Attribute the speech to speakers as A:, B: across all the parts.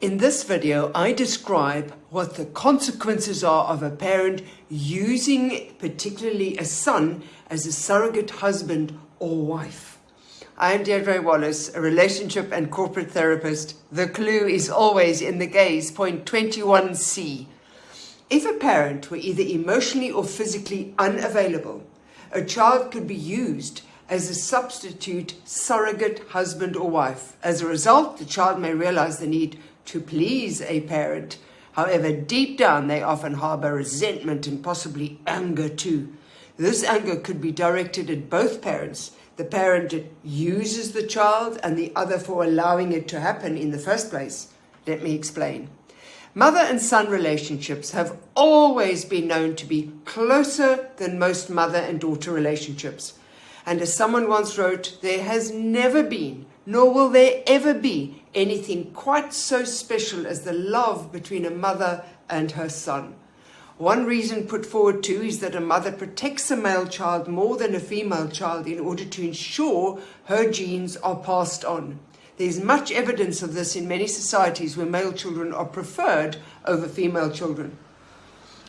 A: In this video, I describe what the consequences are of a parent using particularly a son as a surrogate husband or wife. I am Deidré Wallace, a relationship and corporate therapist. The clue is always in the gaze, point 21C. If a parent were either emotionally or physically unavailable, a child could be used as a substitute surrogate husband or wife. As a result, the child may realize the need to please a parent. However, deep down, they often harbor resentment and possibly anger too. This anger could be directed at both parents, the parent that uses the child and the other for allowing it to happen in the first place. Let me explain. Mother and son relationships have always been known to be closer than most mother and daughter relationships. And as someone once wrote, there has never been, nor will there ever be, anything quite so special as the love between a mother and her son. One reason put forward too is that a mother protects a male child more than a female child in order to ensure her genes are passed on. There's much evidence of this in many societies where male children are preferred over female children.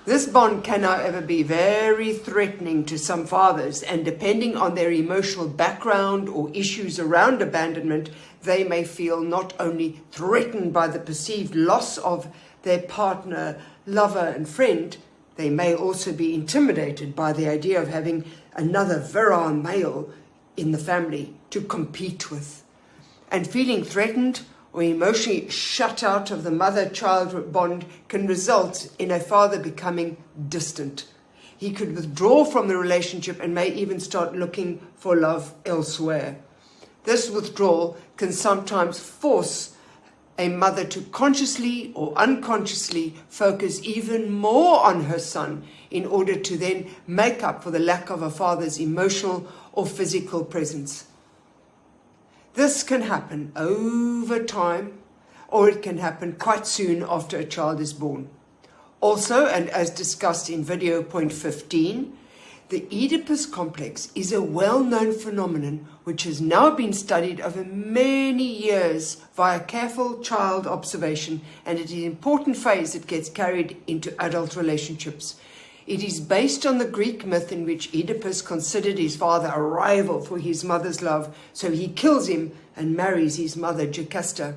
A: This bond can, however, be very threatening to some fathers, and depending on their emotional background or issues around abandonment, they may feel not only threatened by the perceived loss of their partner, lover, and friend, they may also be intimidated by the idea of having another virile male in the family to compete with. And feeling threatened or emotionally shut out of the mother-child bond can result in a father becoming distant. He could withdraw from the relationship and may even start looking for love elsewhere. This withdrawal can sometimes force a mother to consciously or unconsciously focus even more on her son in order to then make up for the lack of a father's emotional or physical presence. This can happen over time, or it can happen quite soon after a child is born. Also, and as discussed in video point 15, the Oedipus complex is a well-known phenomenon which has now been studied over many years via careful child observation, and it is an important phase that gets carried into adult relationships. It is based on the Greek myth in which Oedipus considered his father a rival for his mother's love, so he kills him and marries his mother, Jocasta.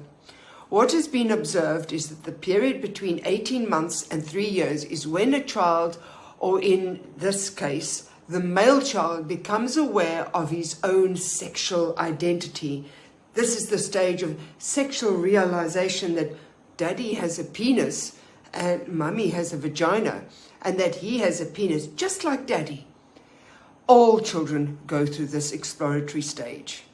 A: What has been observed is that the period between 18 months and 3 years is when a child, or in this case, the male child, becomes aware of his own sexual identity. This is the stage of sexual realization that daddy has a penis and mummy has a vagina, and that he has a penis just like daddy. All children go through this exploratory stage.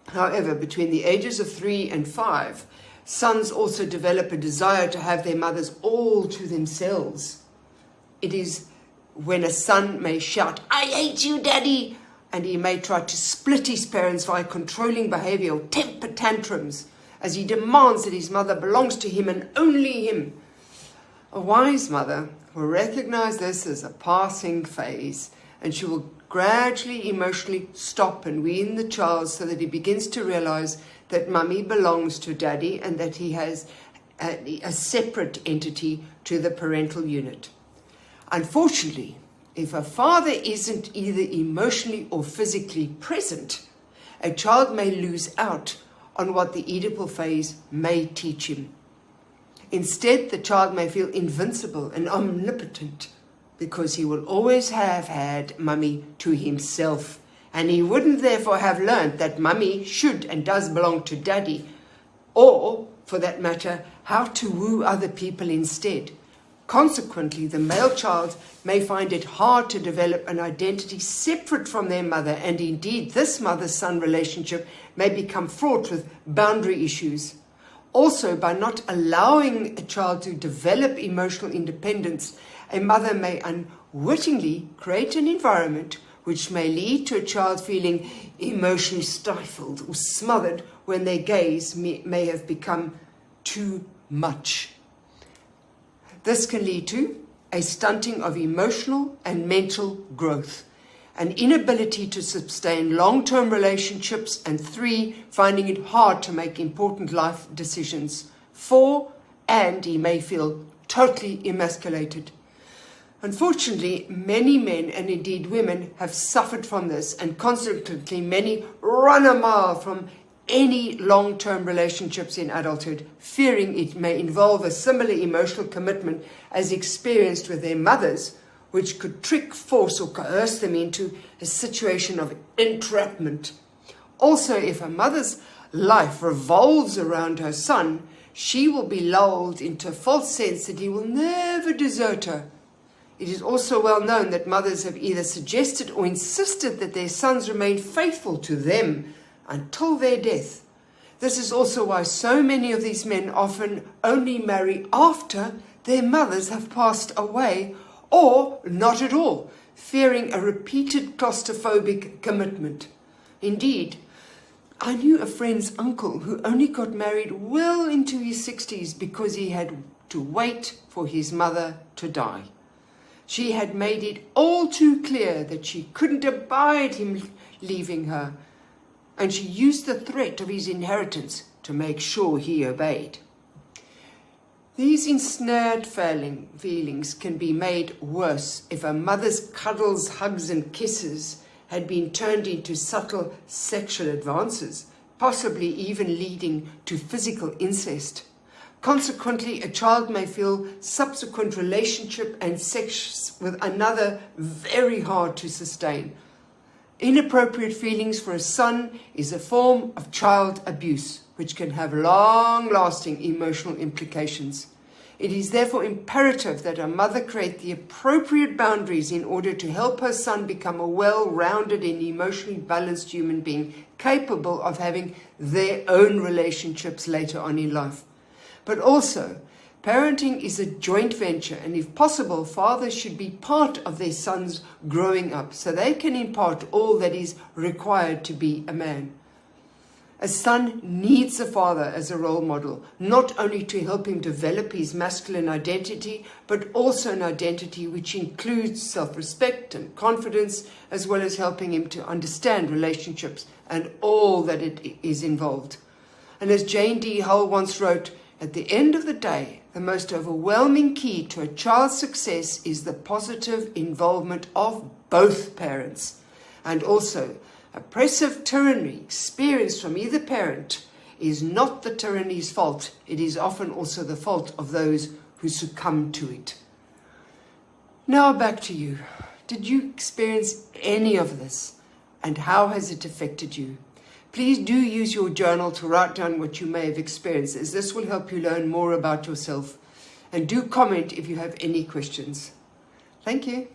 A: However, between the ages of 3 and 5, sons also develop a desire to have their mothers all to themselves. It is when a son may shout, "I hate you, daddy," and he may try to split his parents via controlling behavior or temper tantrums as he demands that his mother belongs to him and only him. A wise mother will recognize this as a passing phase, and she will gradually emotionally stop and wean the child so that he begins to realize that mummy belongs to daddy and that he has a separate entity to the parental unit. Unfortunately, if a father isn't either emotionally or physically present, a child may lose out on what the Oedipal phase may teach him. Instead, the child may feel invincible and omnipotent because he will always have had mummy to himself, and he wouldn't therefore have learned that mummy should and does belong to daddy, or, for that matter, how to woo other people instead. Consequently, the male child may find it hard to develop an identity separate from their mother, and indeed this mother-son relationship may become fraught with boundary issues. Also, by not allowing a child to develop emotional independence, a mother may unwittingly create an environment which may lead to a child feeling emotionally stifled or smothered when their gaze may have become too much. This can lead to a stunting of emotional and mental growth, an inability to sustain long-term relationships, and 3, finding it hard to make important life decisions. and he may feel totally emasculated. Unfortunately, many men and indeed women have suffered from this, and consequently many run a mile from any long-term relationships in adulthood, fearing it may involve a similar emotional commitment as experienced with their mothers, which could trick, force or coerce them into a situation of entrapment. Also, if a mother's life revolves around her son, she will be lulled into a false sense that he will never desert her. It is also well known that mothers have either suggested or insisted that their sons remain faithful to them until their death. This is also why so many of these men often only marry after their mothers have passed away, or not at all, fearing a repeated claustrophobic commitment. Indeed, I knew a friend's uncle who only got married well into his 60s because he had to wait for his mother to die. She had made it all too clear that she couldn't abide him leaving her, and she used the threat of his inheritance to make sure he obeyed. These ensnared feelings can be made worse if a mother's cuddles, hugs and kisses had been turned into subtle sexual advances, possibly even leading to physical incest. Consequently, a child may feel subsequent relationship and sex with another very hard to sustain. Inappropriate feelings for a son is a form of child abuse, which can have long-lasting emotional implications. It is therefore imperative that a mother create the appropriate boundaries in order to help her son become a well-rounded and emotionally balanced human being, capable of having their own relationships later on in life. But also, parenting is a joint venture, and if possible, fathers should be part of their sons growing up so they can impart all that is required to be a man. A son needs a father as a role model, not only to help him develop his masculine identity, but also an identity which includes self-respect and confidence, as well as helping him to understand relationships and all that it is involved. And as Jane D. Hull once wrote, at the end of the day, the most overwhelming key to a child's success is the positive involvement of both parents. And also, oppressive tyranny experienced from either parent is not the tyranny's fault. It is often also the fault of those who succumb to it. Now back to you. Did you experience any of this? And how has it affected you? Please do use your journal to write down what you may have experienced, as this will help you learn more about yourself. And do comment if you have any questions. Thank you.